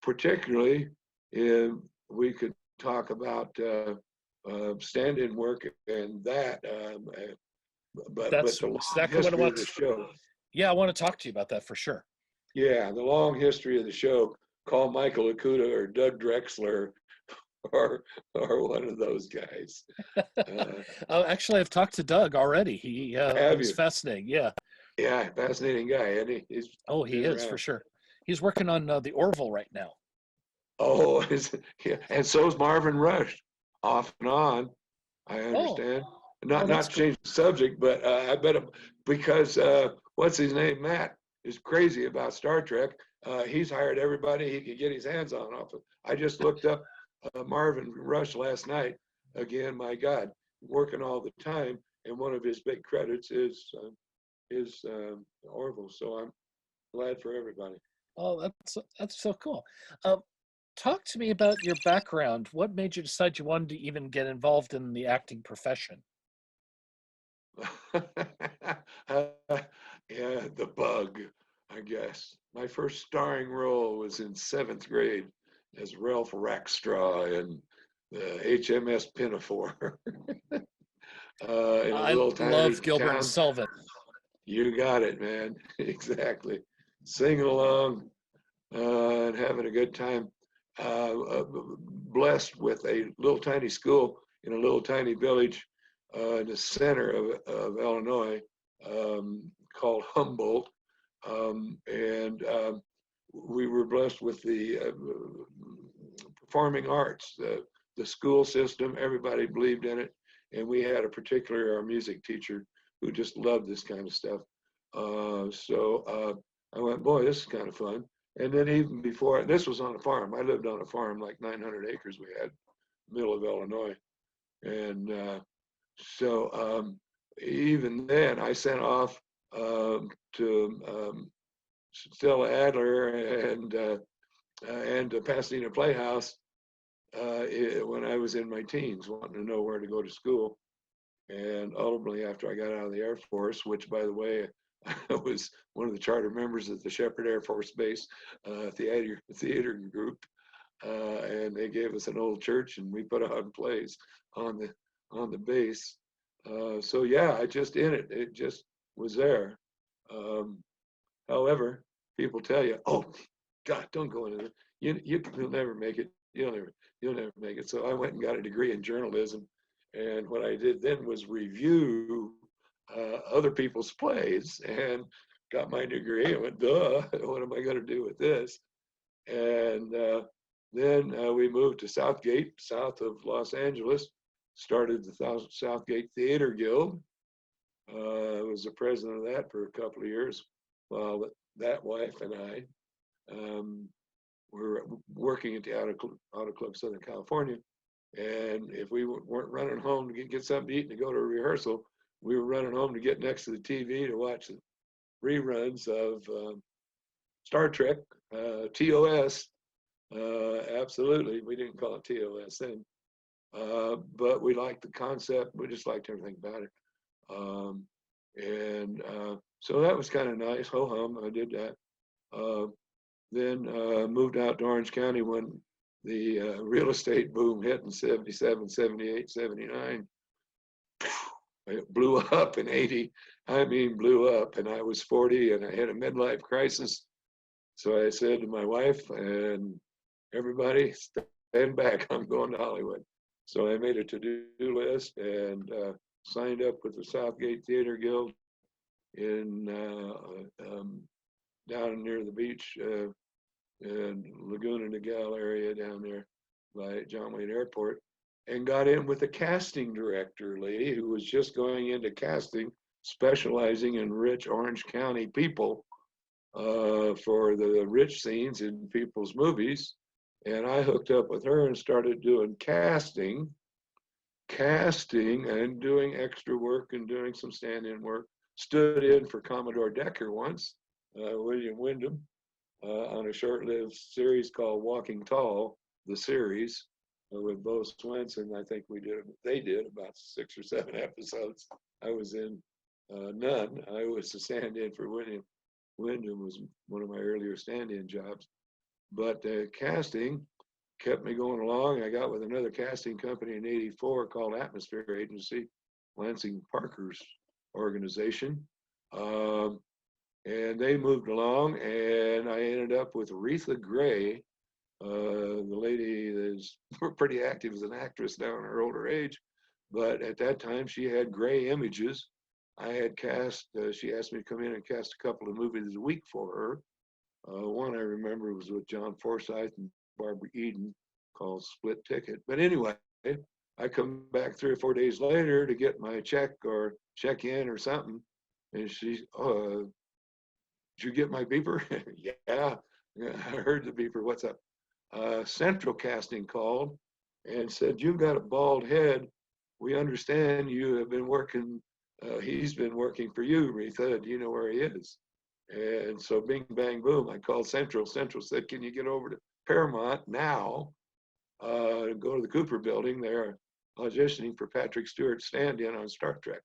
particularly if we could talk about stand-in work and that, but That's the long exactly what I history of want. the show. Yeah, I want to talk to you about that for sure. Yeah, the long history of the show. Call Michael Okuda or Doug Drexler or one of those guys. Uh, Actually, I've talked to Doug already. It have was you? fascinating. Yeah. Yeah, fascinating guy, and he's Oh, he been is for around. sure. He's working on the Orville right now. Oh, yeah, and so's Marvin Rush, off and on. I Oh, understand. oh, Not that's to cool. change the subject, but I bet because what's his name, Matt, is crazy about Star Trek. He's hired everybody he could get his hands on off of. I just looked up Marvin Rush last night. Again, my God, working all the time, and one of his big credits is Orville. So I'm glad for everybody. Oh, that's so cool. Um, Talk to me about your background. What made you decide you wanted to even get involved in the acting profession? Yeah, the bug, I guess. My first starring role was in seventh grade as Ralph Rackstraw in the HMS Pinafore in a I little tiny love Gilbert and town. Sullivan. You got it, man. Exactly. Singing along and having a good time. Blessed with a little tiny school in a little tiny village in the center of Illinois called Humboldt. And we were blessed with the performing arts, the school system, everybody believed in it. And we had a particular our music teacher who just loved this kind of stuff. I went, boy, this is kind of fun. And then even before, this was on a farm. I lived on a farm, like 900 acres we had, middle of Illinois. And even then, I sent off to Stella Adler and to Pasadena Playhouse when I was in my teens, wanting to know where to go to school. And ultimately, after I got out of the Air Force, which, by the way, I was one of the charter members at the Shepherd Air Force Base theater group, and they gave us an old church, and we put on plays on the base. So yeah, I just in it. It just was there. Um, However, people tell you, "Oh, God, don't go into it. You'll never make it. You'll never make it." So I went and got a degree in journalism, and what I did then was review other people's plays, and got my degree. I went, "Duh, what am I going to do with this?" And then we moved to Southgate, south of Los Angeles. Started the Southgate Theater Guild. I was the president of that for a couple of years. Well, that wife and I were working at the Auto Club Southern California. And if we weren't running home to get something to eat and to go to a rehearsal, we were running home to get next to the TV to watch the reruns of Star Trek, TOS. Absolutely. We didn't call it TOS then. But we liked the concept. We just liked everything about it. So that was kind of nice. Ho hum, I did that. Then moved out to Orange County when the real estate boom hit in 77, 78, 79. It blew up in 80. I mean, blew up. And I was 40 and I had a midlife crisis. So I said to my wife and everybody, stand back. I'm going to Hollywood. So I made a to-do list and signed up with the Southgate Theater Guild in down near the beach in Laguna Niguel area down there by John Wayne Airport, and got in with a casting director lady who was just going into casting, specializing in rich Orange County people for the rich scenes in people's movies. And I hooked up with her and started doing casting and doing extra work and doing some stand-in work. Stood in for Commodore Decker once, William Wyndham, on a short-lived series called Walking Tall, the series, with Bo Swenson. I think they did about 6 or 7 episodes. I was in none. I was the stand-in for William. Wyndham was one of my earlier stand-in jobs. But casting kept me going along. I got with another casting company in '84 called Atmosphere Agency, Lansing Parker's organization. And they moved along, and I ended up with Retha Gray, the lady that is pretty active as an actress now in her older age. But at that time, she had gray images. I had cast, she asked me to come in and cast a couple of movies a week for her. One I remember was with John Forsythe and Barbara Eden called Split Ticket. But anyway, I come back 3 or 4 days later to get my check or check in or something. And she, did you get my beeper? Yeah, I heard the beeper. What's up? Central Casting called and said, you've got a bald head. We understand you have been working, he's been working for you, Retha. Do you know where he is? And so bing, bang, boom, I called Central. Central said, can you get over to Paramount now? Go to the Cooper building. They're auditioning for Patrick Stewart stand-in on Star Trek.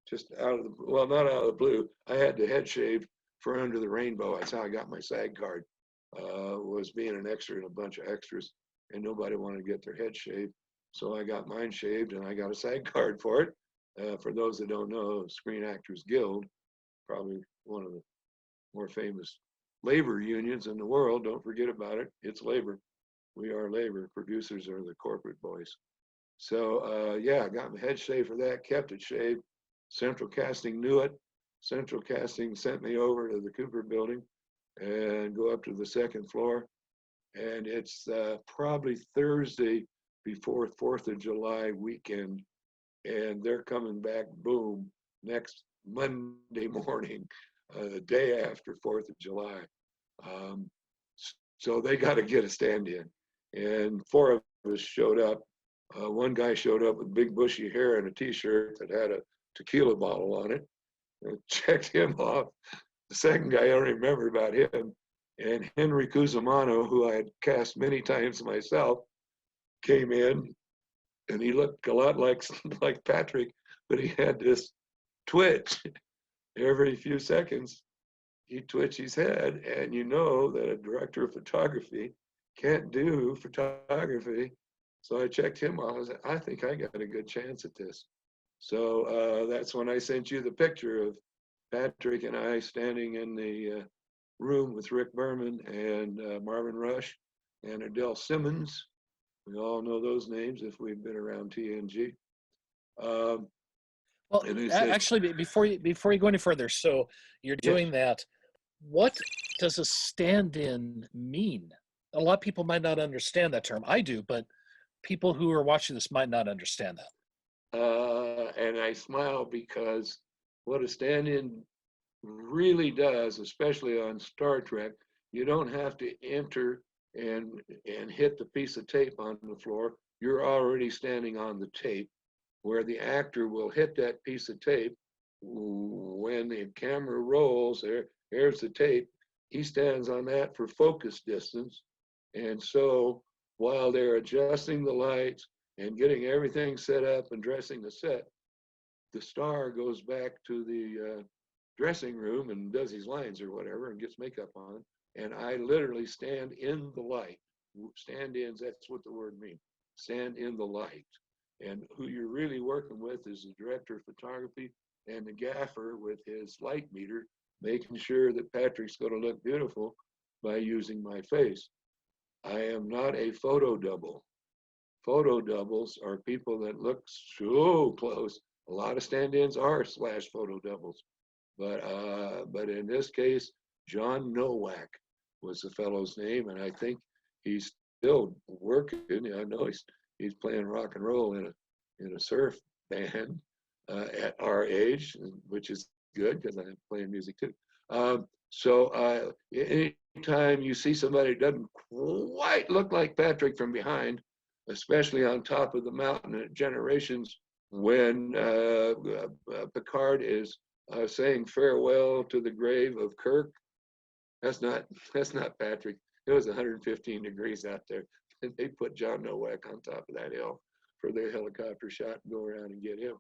Just out of the, well, not out of the blue. I had the head shaved for Under the Rainbow. That's how I got my SAG card, was being an extra in a bunch of extras, and nobody wanted to get their head shaved. So I got mine shaved, and I got a SAG card for it. For those that don't know, Screen Actors Guild, probably one of the more famous labor unions in the world. Don't forget about it. It's labor. We are labor. Producers are the corporate boys. So yeah, I got my head shaved for that, kept it shaved. Central Casting knew it. Central Casting sent me over to the Cooper building and go up to the second floor. And it's probably Thursday before 4th of July weekend. And they're coming back, boom, next Monday morning, the day after 4th of July. So they got to get a stand-in. And 4 of us showed up. One guy showed up with big bushy hair and a t-shirt that had a tequila bottle on it. And checked him off. The second guy, I don't remember about him. And Henry Cusimano, who I had cast many times myself, came in, and he looked a lot like Patrick, but he had this twitch every few seconds. He'd twitch his head, and you know that a director of photography can't do photography. So I checked him off. I said, I think I got a good chance at this. So that's when I sent you the picture of Patrick and I standing in the room with Rick Berman and Marvin Rush and Adele Simmons. We all know those names if we've been around TNG. Well, said, actually, before you go any further, so you're doing yes. that. What does a stand-in mean? A lot of people might not understand that term. I do, but people who are watching this might not understand that. And I smile because what a stand-in really does, especially on Star Trek, you don't have to enter and hit the piece of tape on the floor. You're already standing on the tape, where the actor will hit that piece of tape. When the camera rolls, there's the tape. He stands on that for focus distance. And so while they're adjusting the lights and getting everything set up and dressing the set, the star goes back to the dressing room and does his lines or whatever and gets makeup on. And I literally stand in the light. Stand-ins, that's what the word means. Stand in the light. And who you're really working with is the director of photography and the gaffer with his light meter, making sure that Patrick's going to look beautiful by using my face. I am not a photo double. Photo doubles are people that look so close. A lot of stand-ins are / photo doubles. But in this case, John Nowak was the fellow's name, and I think he's still working. I know he's playing rock and roll in a surf band at our age, which is good because I'm playing music too. So anytime you see somebody that doesn't quite look like Patrick from behind, especially on top of the mountain at Generations, when Picard is saying farewell to the grave of Kirk, that's not Patrick. It was 115 degrees out there, and they put John Nowak on top of that hill for their helicopter shot and go around and get him.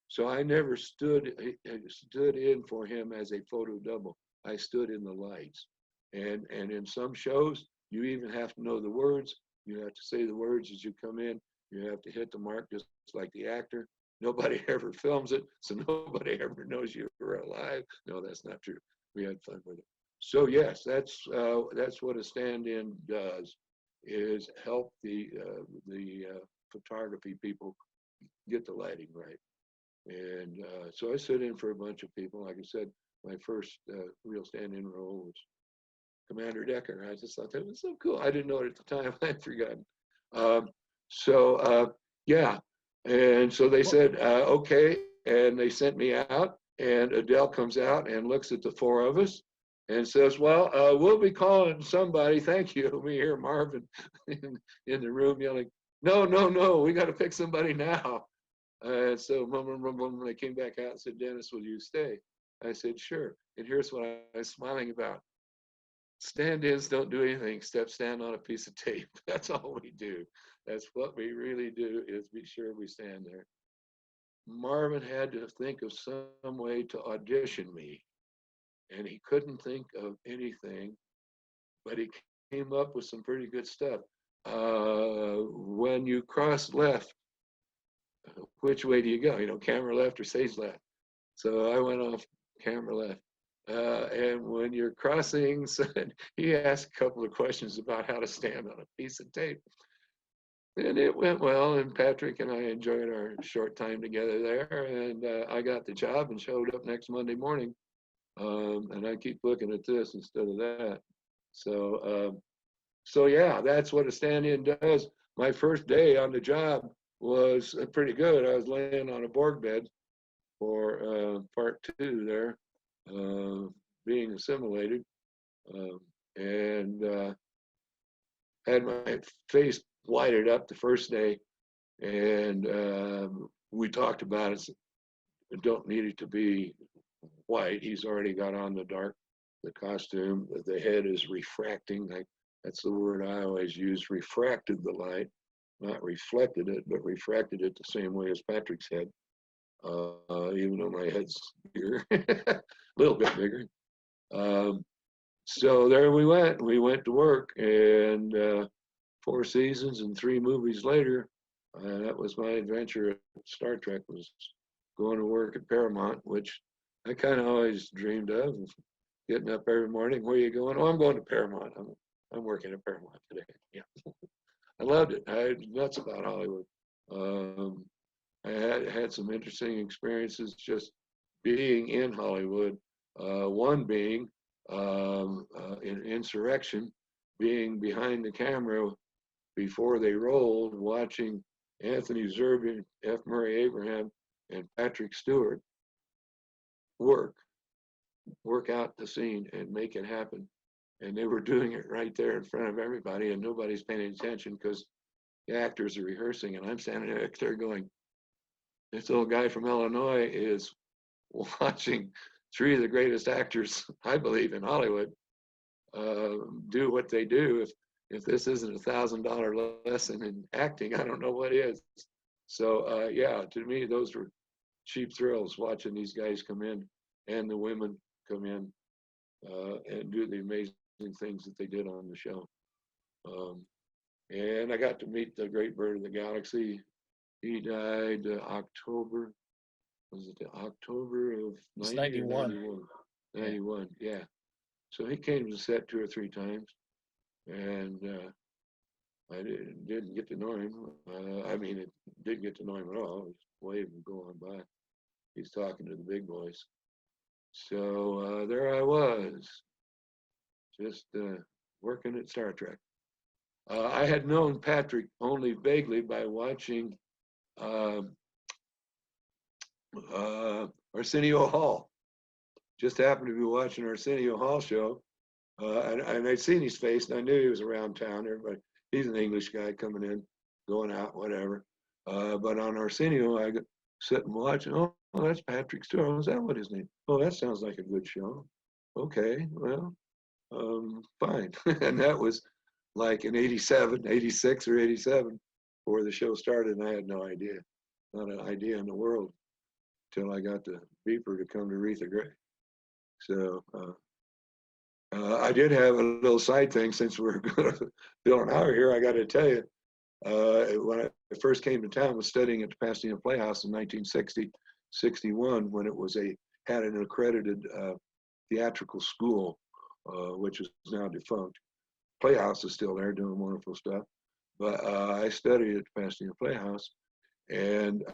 So I never stood in for him as a photo double. I stood in the lights. And in some shows, you even have to know the words. You have to say the words as you come in. You have to hit the mark just like the actor. Nobody ever films it, so nobody ever knows you were alive. No, that's not true. We had fun with it. So yes, that's what a stand-in does, is help the photography people get the lighting right. And so I stood in for a bunch of people. Like I said, my first real stand-in role was Commander Decker. I just thought that was so cool. I didn't know it at the time. I'd forgotten. Yeah, and so they said, okay, and they sent me out, and Adele comes out and looks at the four of us and says, well, we'll be calling somebody. Thank you. We hear Marvin in the room yelling, no, no, no, we got to pick somebody now. And so when I came back out and said, Dennis, will you stay? I said, sure. And here's what I was smiling about. Stand-ins don't do anything except stand on a piece of tape. That's all we do. That's what we really do, is be sure we stand there. Marvin had to think of some way to audition me, and he couldn't think of anything, but he came up with some pretty good stuff. When you cross left, which way do you go? You know, camera left or stage left? So I went off camera left. And when you're crossing, he asked a couple of questions about how to stand on a piece of tape. And it went well, and Patrick and I enjoyed our short time together there. And I got the job and showed up next Monday morning. And I keep looking at this instead of that. So yeah, that's what a stand-in does. My first day on the job was pretty good. I was laying on a Borg bed for part 2 there, being assimilated, and had my face lighted up the first day, and we talked about it. Don't need it to be white. He's already got on the costume. The head is refracting. That's the word I always use. Refracted the light, not reflected it, but refracted it the same way as Patrick's head. Even though my head's bigger, a little bit bigger. So there we went. We went to work, and 4 seasons and 3 movies later, that was my adventure at Star Trek, was going to work at Paramount, which I kind of always dreamed of, getting up every morning. Where are you going? Oh, I'm going to Paramount. I'm working at Paramount today. Yeah, I loved it. I was nuts about Hollywood. I had some interesting experiences just being in Hollywood. One being in Insurrection, being behind the camera before they rolled, watching Anthony Zerbe, F. Murray Abraham, and Patrick Stewart work out the scene and make it happen. And they were doing it right there in front of everybody, and nobody's paying attention because the actors are rehearsing, and I'm standing there going, this old guy from Illinois is watching 3 of the greatest actors, I believe, in Hollywood do what they do. If this isn't $1,000 lesson in acting, I don't know what is. So yeah, to me, those were cheap thrills, watching these guys come in and the women come in and do the amazing things that they did on the show. And I got to meet the great bird of the galaxy. He died October, was it October of 91? 91, yeah. So he came to the set 2 or 3 times, and I didn't get to know him. I mean, it didn't get to know him at all. I was waving, going by. He's talking to the big boys. So there I was, just working at Star Trek. I had known Patrick only vaguely by watching Arsenio Hall. Just happened to be watching Arsenio Hall show, and I'd seen his face, and I knew he was around town. Everybody, he's an English guy coming in, going out, whatever. But on Arsenio, I sit and watch, and oh, that's Patrick Stewart. Is that what his name? Oh, that sounds like a good show. Okay, well, fine. And that was like in 87, 86 or 87, before the show started, and I had no idea, not an idea in the world, till I got the beeper to come to Aretha Gray. So I did have a little side thing since we're going to fill an hour here. I got to tell you, when I first came to town, I was studying at the Pasadena Playhouse in 1960, 61, when it was had an accredited theatrical school, which is now defunct. Playhouse is still there doing wonderful stuff. But I studied at the Pasadena Playhouse and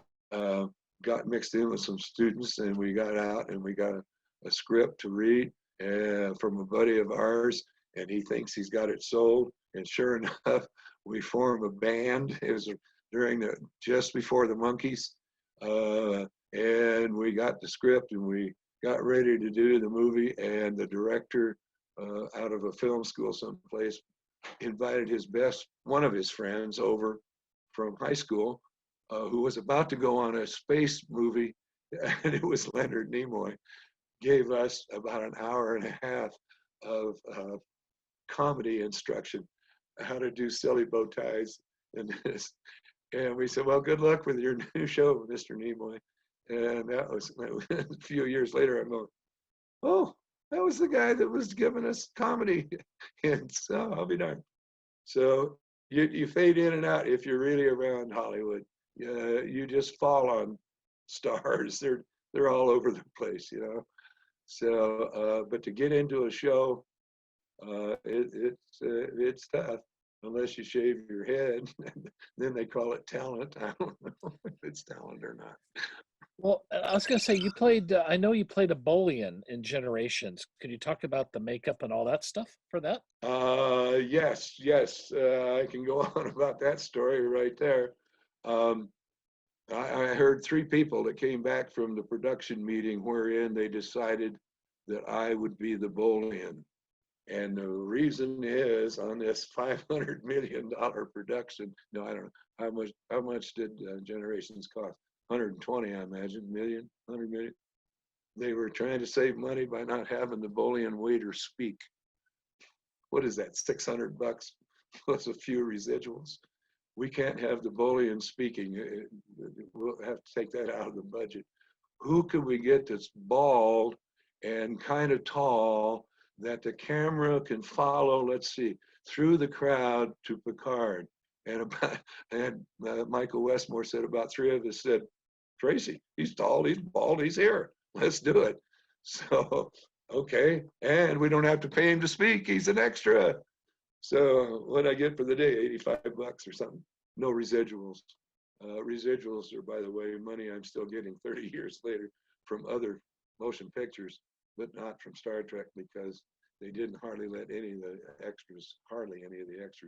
got mixed in with some students, and we got out and we got a script to read from a buddy of ours, and he thinks he's got it sold. And sure enough, we form a band. It was just before the Monkees, and we got the script and we got ready to do the movie. And the director, out of a film school someplace, invited one of his friends over from high school, who was about to go on a space movie, and it was Leonard Nimoy. Gave us about an hour and a half of comedy instruction, how to do silly bow ties and this. And we said, well, good luck with your new show, Mr. Nimoy. And that was a few years later, I'm going, oh, that was the guy that was giving us comedy. And so I'll be darned. So you fade in and out if you're really around Hollywood. You just fall on stars. They're all over the place, you know. So, but to get into a show, it's tough unless you shave your head. Then they call it talent. I don't know if it's talent or not. Well, I was going to say, you played, I know you played a Bolian in Generations. Could you talk about the makeup and all that stuff for that? Yes. I can go on about that story right there. I heard 3 people that came back from the production meeting wherein they decided that I would be the Bolian. And the reason is, on this $500 million production, no, I don't know, how much did Generations cost? 120, I imagine, 100 million. They were trying to save money by not having the Bolian waiter speak. What is that, $600 plus a few residuals? We can't have the Bolian speaking. We'll have to take that out of the budget. Who could we get that's bald and kind of tall that the camera can follow, let's see, through the crowd to Picard? And Michael Westmore said about 3 of us said, Tracy, he's tall, he's bald, he's here. Let's do it. So, okay. And we don't have to pay him to speak. He's an extra. So what I get for the day, $85 or something. No residuals. Residuals are, by the way, money I'm still getting 30 years later from other motion pictures, but not from Star Trek, because they didn't hardly let any of the extras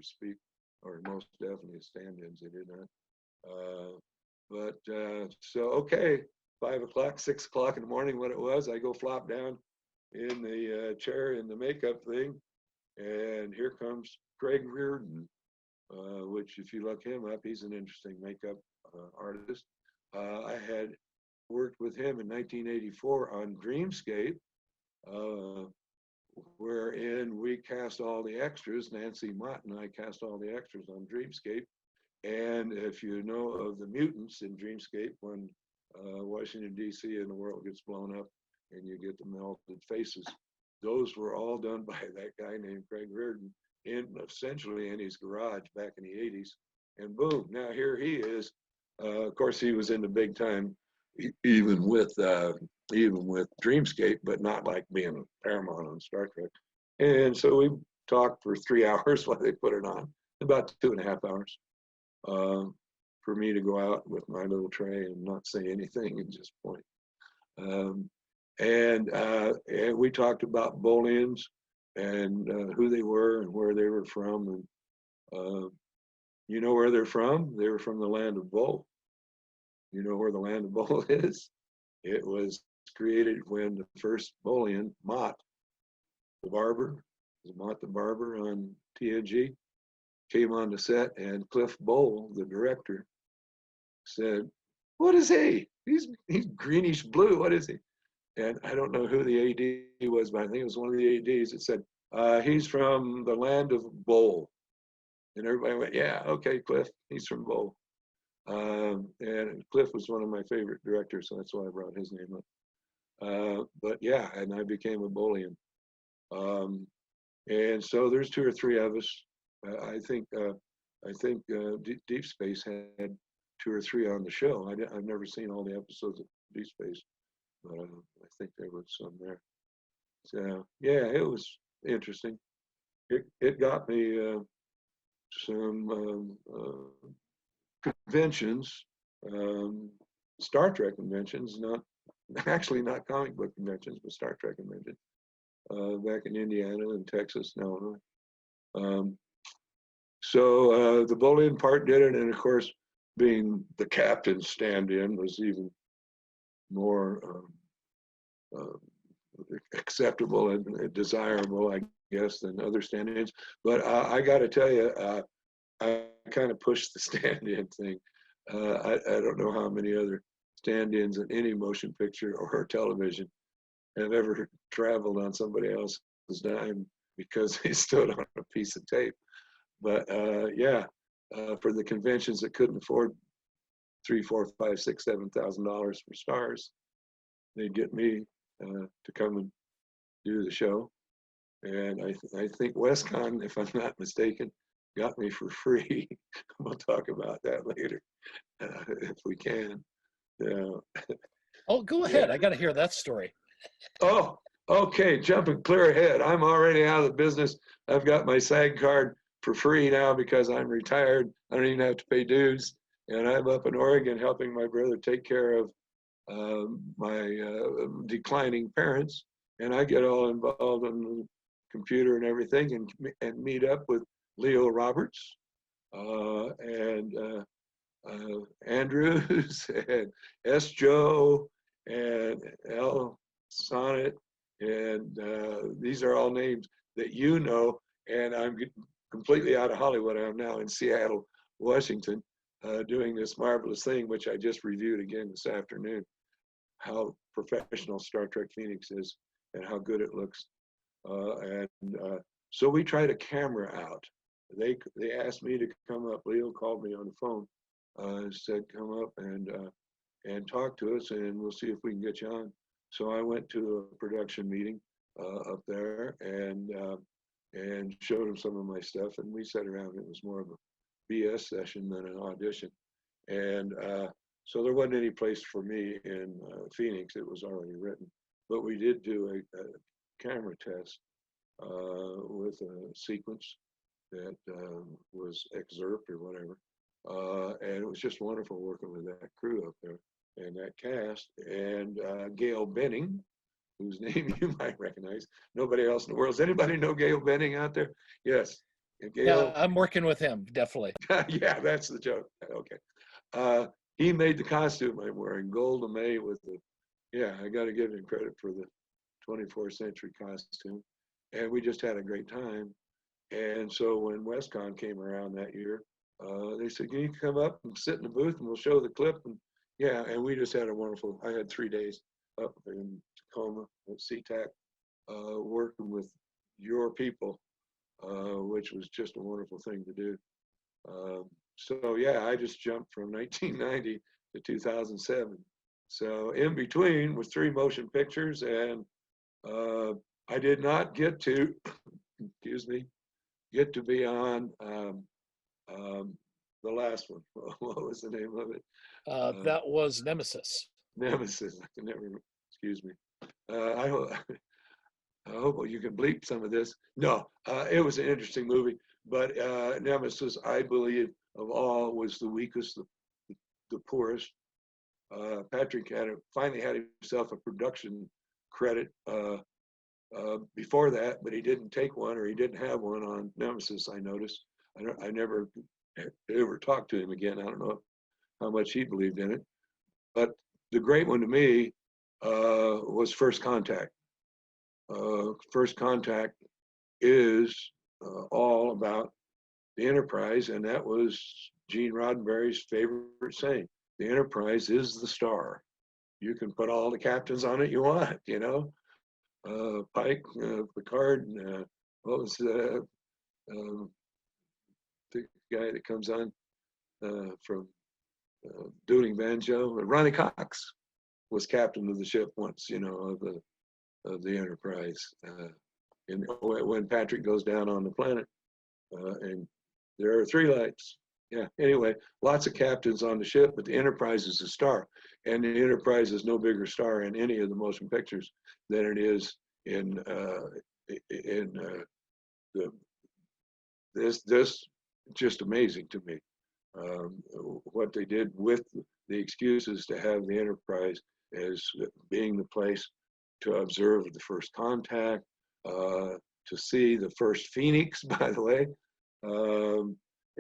speak, or most definitely stand-ins, they did not. So, okay, 5 o'clock, 6 o'clock in the morning, what it was, I go flop down in the chair in the makeup thing, and here comes Craig Reardon, which if you look him up, he's an interesting makeup artist. I had worked with him in 1984 on Dreamscape, wherein we cast all the extras. Nancy Mott and I cast all the extras on Dreamscape. And if you know of the mutants in Dreamscape, when Washington, D.C. and the world gets blown up and you get the melted faces, those were all done by that guy named Craig Reardon, essentially in his garage back in the 80s. And boom, now here he is. Of course, he was in the big time, even with Dreamscape, but not like being Paramount on Star Trek. And so we talked for 3 hours while they put it on, about 2.5 hours, for me to go out with my little tray and not say anything and just point. And we talked about Bolians and who they were and where they were from. And you know where they're from? They were from the land of Bol. You know where the land of Bol is? It was created when the first Bolian, Mott, the barber, Mott the barber on TNG, came on the set, and Cliff Bol, the director, said, "What is he? He's greenish blue. What is he?" And I don't know who the AD was, but I think it was one of the ADs that said, "He's from the land of Bol." And everybody went, "Yeah, okay, Cliff, he's from Bol." And Cliff was one of my favorite directors, so that's why I brought his name up. But yeah, and I became a Bolian. And so there's 2 or 3 of us. I think Deep Space had 2 or 3 on the show. I've never seen all the episodes of Deep Space, but I think there was some there. So yeah, it was interesting. It got me some conventions, Star Trek conventions, not comic book conventions, but Star Trek conventions, back in Indiana and Texas and Illinois. So the bullying part did it, and of course, being the captain's stand-in was even more acceptable and desirable, I guess, than other stand-ins. But I got to tell you, I kind of pushed the stand-in thing. I don't know how many other stand-ins in any motion picture or television have ever traveled on somebody else's dime because they stood on a piece of tape. But yeah, for the conventions that couldn't afford $3,000, $4,000, $5,000, $6,000, $7,000 for stars, they'd get me to come and do the show. And I think WestCon, if I'm not mistaken, got me for free. We'll talk about that later if we can. Oh, go ahead. I got to hear that story. Oh, okay. Jumping clear ahead. I'm already out of the business. I've got my SAG card for free now because I'm retired. I don't even have to pay dues. And I'm up in Oregon helping my brother take care of my declining parents. And I get all involved in the computer and everything and meet up with Leo Roberts and Andrews and S. Joe and L. Sonnet. And these are all names that you know. And I'm completely out of Hollywood. I'm now in Seattle, Washington, doing this marvelous thing, which I just reviewed again this afternoon, how professional Star Trek Phoenix is and how good it looks. So we tried a camera out. They asked me to come up. Leo called me on the phone, said come up and talk to us, and we'll see if we can get you on. So I went to a production meeting up there and showed him some of my stuff, and we sat around. It was more of a BS session than an audition, and so there wasn't any place for me in Phoenix. It was already written, but we did do a camera test with a sequence that was excerpt or whatever, and it was just wonderful working with that crew up there and that cast, and Gail Benning, whose name you might recognize. Nobody else in the world. Does anybody know Gail Benning out there? Yes. And Gail, yeah, I'm working with him, definitely. yeah, that's the joke. Okay. He made the costume I'm wearing, gold to May with the, yeah, I got to give him credit for the 24th century costume. And we just had a great time. And so when WestCon came around that year, they said, can you come up and sit in the booth and we'll show the clip? And yeah, and we just had a wonderful, I had 3 days up in Tacoma at SeaTac, working with your people, which was just a wonderful thing to do. So yeah, I just jumped from 1990 to 2007. So in between was 3 motion pictures, and I did not get to, get to be on the last one. What was the name of it? That was Nemesis. Nemesis. I can never, excuse me. I hope you can bleep some of this. No, it was an interesting movie, but Nemesis, I believe, of all, was the weakest, the poorest. Patrick finally had himself a production credit before that, but he didn't take one, or he didn't have one on Nemesis, I noticed. I never ever talked to him again. I don't know how much he believed in it. But the great one to me was First Contact. First Contact is all about the Enterprise, and that was Gene Roddenberry's favorite saying. The Enterprise is the star. You can put all the captains on it you want, you know. Pike, Picard, what was the guy that comes on from Dueling Banjo? Ronnie Cox was captain of the ship once, you know, of the Enterprise. when Patrick goes down on the planet, and there are 3 lights. Yeah. Anyway, lots of captains on the ship, but the Enterprise is a star, and the Enterprise is no bigger star in any of the motion pictures than it is in the this just amazing to me. What they did with the excuses to have the Enterprise as being the place to observe the first contact, to see the first Phoenix, by the way,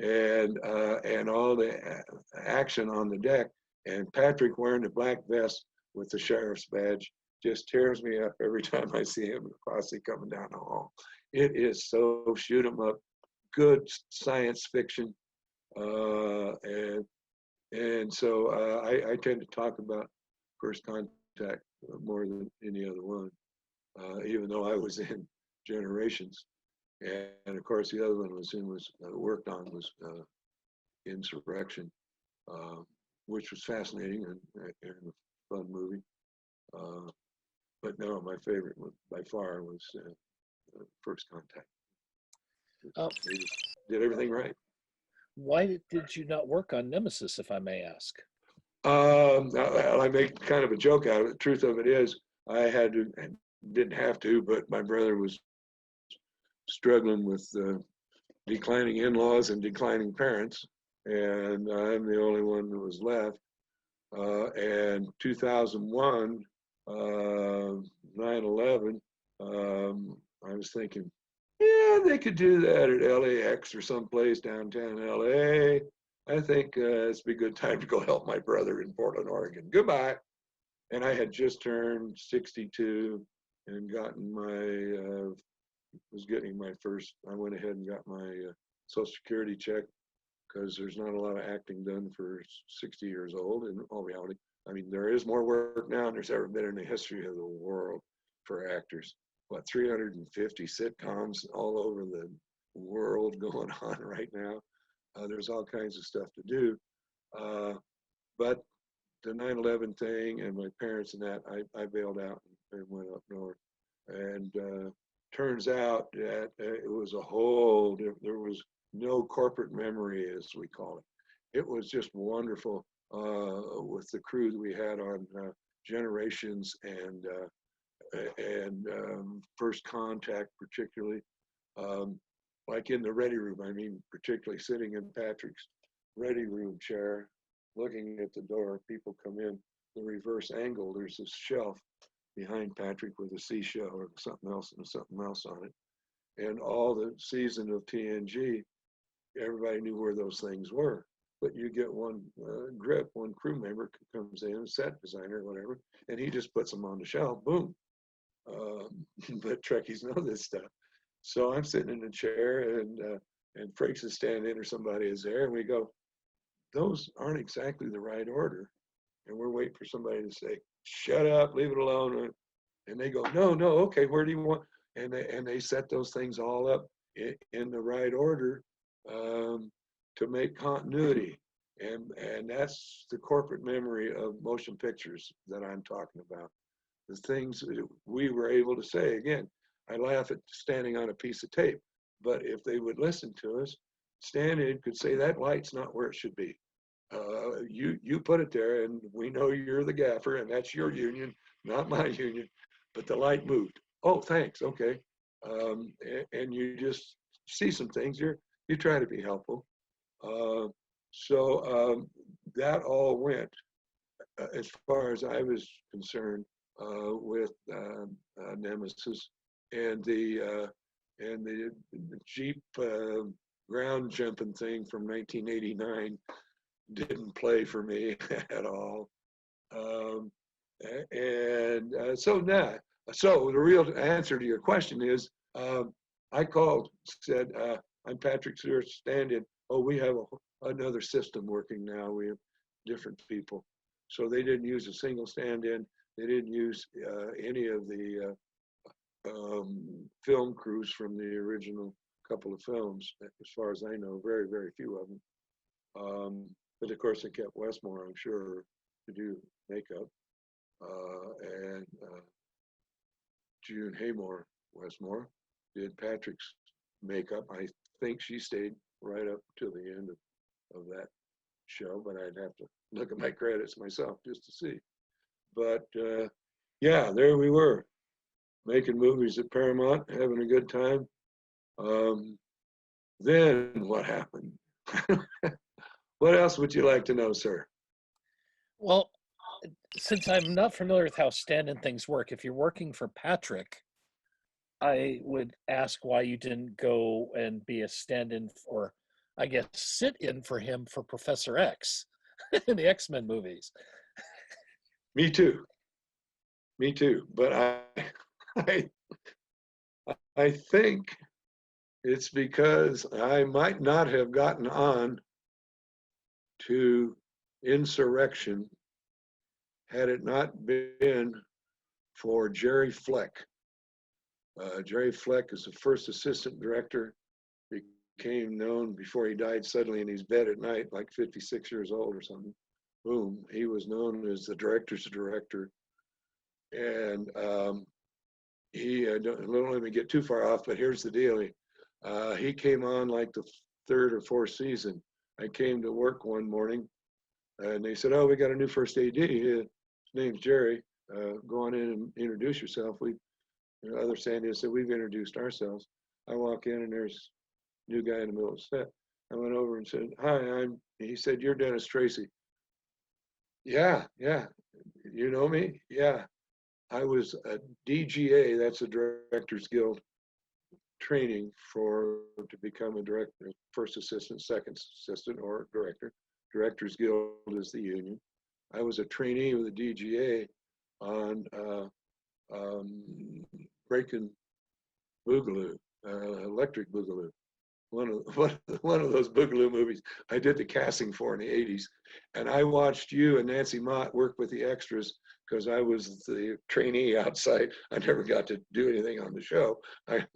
and all the action on the deck. And Patrick wearing the black vest with the sheriff's badge just tears me up every time I see him across coming down the hall. It is so shoot 'em up, good science fiction, and so I tend to talk about First Contact more than any other one, even though I was in Generations, and of course the other one worked on was Insurrection, which was fascinating and a fun movie. But no, my favorite one by far was First Contact. They did everything right. Why did you not work on Nemesis, if I may ask? I make kind of a joke out of it. The truth of it is, I didn't have to, but my brother was struggling with declining in-laws and declining parents, and I'm the only one that was left. And 2001, 9/11, I was thinking, yeah, they could do that at LAX or someplace downtown LA. I think it's be a good time to go help my brother in Portland, Oregon. Goodbye. And I had just turned 62 and gotten I went ahead and got my Social Security check, because there's not a lot of acting done for 60 years old in all reality. I mean, there is more work now than there's ever been in the history of the world for actors. 350 sitcoms all over the world going on right now. There's all kinds of stuff to do. But the 9/11 thing and my parents and that, I bailed out and went up north. And turns out that it was there was no corporate memory, as we call it. It was just wonderful with the crew that we had on Generations and First Contact, particularly. Like in the ready room, I mean, particularly sitting in Patrick's ready room chair, looking at the door, people come in the reverse angle. There's this shelf behind Patrick with a seashell or something else on it. And all the season of TNG, everybody knew where those things were. But you get one one crew member comes in, set designer, whatever, and he just puts them on the shelf, boom. But Trekkies know this stuff. So I'm sitting in a chair, and Frakes is standing or somebody is there, and we go, those aren't exactly the right order. And we're waiting for somebody to say, shut up, leave it alone. And they go, no, okay, where do you want? And they set those things all up in the right order to make continuity. And that's the corporate memory of motion pictures that I'm talking about. The things we were able to say. Again, I laugh at standing on a piece of tape, but if they would listen to us, stand-in could say that light's not where it should be. You put it there, and we know you're the gaffer, and that's your union, not my union. But the light moved. Oh, thanks. Okay, and you just see some things. You try to be helpful. So that all went, as far as I was concerned, with Nemesis and the Jeep ground jumping thing from 1989 didn't play for me at all. So the real answer to your question is, I called, said, I'm Patrick Stewart, stand-in. Oh, we have another system working now. We have different people. So they didn't use a single stand-in. They didn't use any of the film crews from the original couple of films, as far as I know, very, very few of them. But of course, they kept Westmore, I'm sure, to do makeup, and June Haymore Westmore. did Patrick's makeup. I think she stayed right up to the end of that show, but I'd have to look at my credits myself just to see. But yeah, there we were, making movies at Paramount, having a good time. Then what happened? What else would you like to know, sir? Well, since I'm not familiar with how stand-in things work, if you're working for Patrick, I would ask why you didn't go and be a stand-in or, I guess, sit in for him for Professor X in the X-Men movies. Me too. Me too. But I, I think it's because I might not have gotten on to Insurrection had it not been for Jerry Fleck. Jerry Fleck is the first assistant director, became known before he died suddenly in his bed at night, like 56 years old or something. Boom, he was known as the director's director. And he, don't let me get too far off, but here's the deal. He came on like the third or fourth season. I came to work one morning and they said, oh, we got a new first AD. His name's Jerry. Go on in and introduce yourself. Other stand-ins said, we've introduced ourselves. I walk in and there's a new guy in the middle of the set. I went over and said, hi, he said, you're Dennis Tracy. Yeah. You know me? Yeah. I was a DGA, that's a Directors Guild training to become a director, first assistant, second assistant, or director. Directors Guild is the union. I was a trainee with the DGA on Breaking Boogaloo, Electric Boogaloo. One of those Boogaloo movies I did the casting for in the 80s. And I watched you and Nancy Mott work with the extras because I was the trainee outside. I never got to do anything on the show. I'm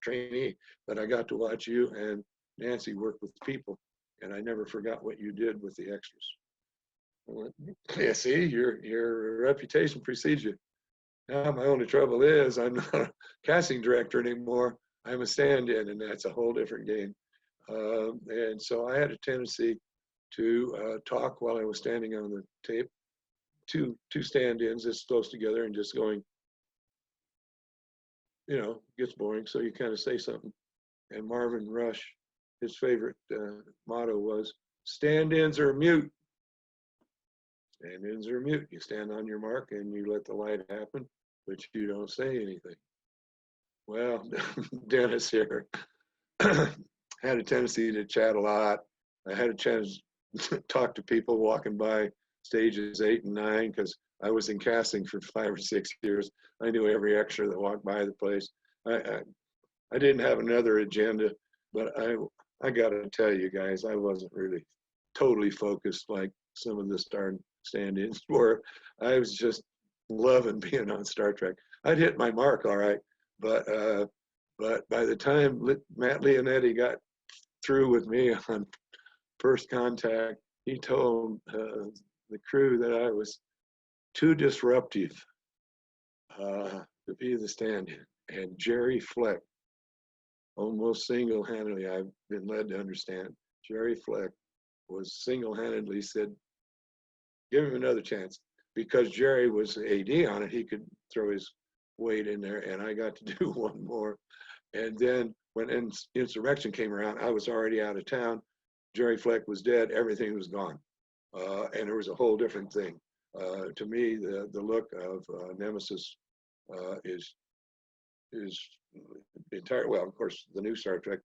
trainee, but I got to watch you and Nancy work with people. And I never forgot what you did with the extras. I went, yeah, see, your reputation precedes you. Now my only trouble is I'm not a casting director anymore. I'm a stand-in, and that's a whole different game. And so I had a tendency to talk while I was standing on the tape. Two stand-ins that's close together and just going, gets boring. So you kind of say something. And Marvin Rush, his favorite motto was, stand-ins are mute. Stand-ins are mute. You stand on your mark and you let the light happen, but you don't say anything. Well, Dennis here had a tendency to chat a lot. I had a chance to talk to people walking by stages 8 and 9 because I was in casting for 5 or 6 years. I knew every extra that walked by the place. I didn't have another agenda, but I got to tell you guys, I wasn't really totally focused like some of the stand-ins were. I was just loving being on Star Trek. I'd hit my mark, all right, but by the time Matt Leonetti got through with me on First Contact, he told the crew that I was too disruptive to be the stand-in. And Jerry Fleck, almost single-handedly, I've been led to understand, Jerry Fleck was single-handedly said, give him another chance. Because Jerry was AD on it, he could throw his weight in there, and I got to do one more. And then when Insurrection came around, I was already out of town. Jerry Fleck was dead. Everything was gone. And there was a whole different thing. To me, the look of Nemesis is entire. Well, of course, the new Star Trek,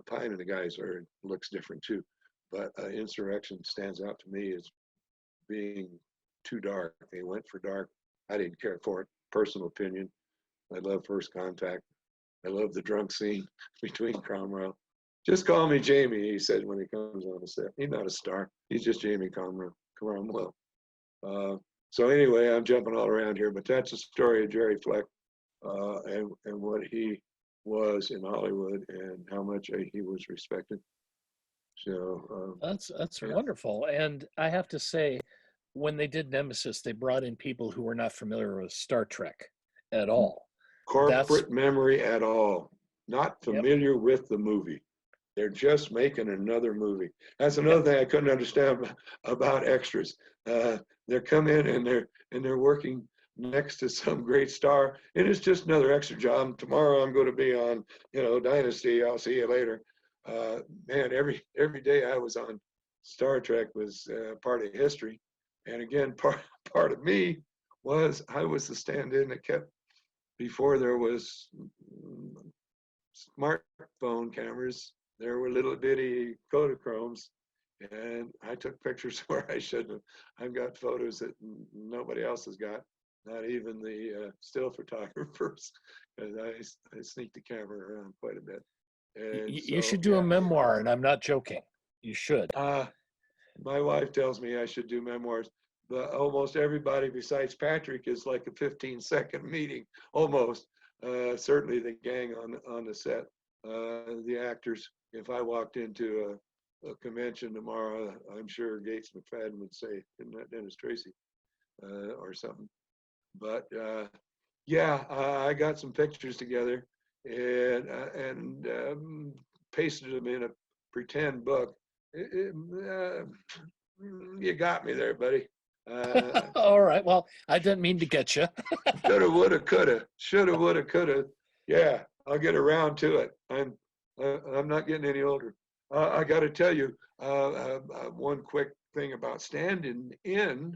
Pine and the guys looks different too. But Insurrection stands out to me as being too dark. They went for dark. I didn't care for it. Personal opinion. I love First Contact. I love the drunk scene between Cromwell. Just call me Jamie, he said when he comes on the set. He's not a star. He's just Jamie Cromwell. So anyway, I'm jumping all around here, but that's the story of Jerry Fleck and what he was in Hollywood and how much he was respected. So That's yeah. wonderful. And I have to say, when they did Nemesis, they brought in people who were not familiar with Star Trek at all. That's corporate memory at all. Not yep, familiar with the movie. They're just making another movie. That's yep. another thing I couldn't understand about extras. They're come in and they're working next to some great star, and it's just another extra job. Tomorrow I'm going to be on, Dynasty. I'll see you later. Man, every day I was on Star Trek was part of history, and again, part of me was I was the stand-in that kept before there was smartphone cameras. There were little bitty Kodachromes, and I took pictures where I shouldn't have. I've got photos that nobody else has got, not even the still photographers, because I sneak the camera around quite a bit. And You so, should do a yeah, memoir, and I'm not joking. You should. my wife tells me I should do memoirs, but almost everybody besides Patrick is like a 15-second meeting, almost. Certainly the gang on the set, the actors. If I walked into a convention tomorrow, I'm sure Gates McFadden would say, "Isn't that Dennis Tracy?" Or something. But yeah, I got some pictures together and pasted them in a pretend book. You got me there, buddy. All right. Well, I didn't mean to get you. Shoulda, woulda, coulda. Shoulda, woulda, coulda. Yeah, I'll get around to it. I'm not getting any older. I got to tell you, one quick thing about standing in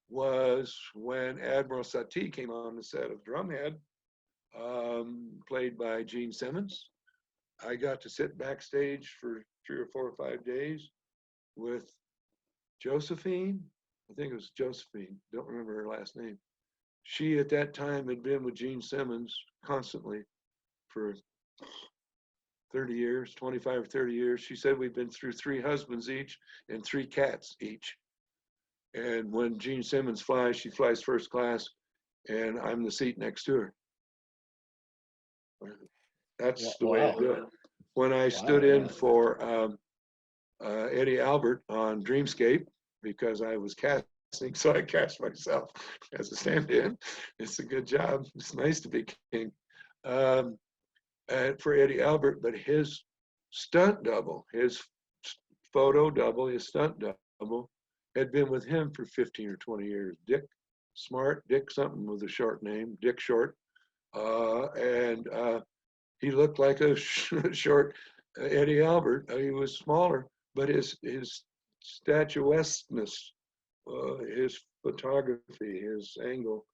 was when Admiral Satie came on the set of Drumhead, played by Gene Simmons. I got to sit backstage for 3 or 4 or 5 days with Josephine. I think it was Josephine. Don't remember her last name. She at that time had been with Gene Simmons constantly for 30 years, 25 or 30 years. She said we've been through 3 husbands each and 3 cats each. And when Gene Simmons flies, she flies first class, and I'm the seat next to her. That's the way to Wow. do it. When I stood Wow. in for Eddie Albert on Dreamscape, because I was casting, so I cast myself as a stand-in. It's a good job. It's nice to be king. And for Eddie Albert, but his stunt double, his photo double, his stunt double, had been with him for 15 or 20 years. Dick something with a short name, Dick Short. And he looked like a short Eddie Albert. He was smaller, but his statuesqueness, his photography, his angle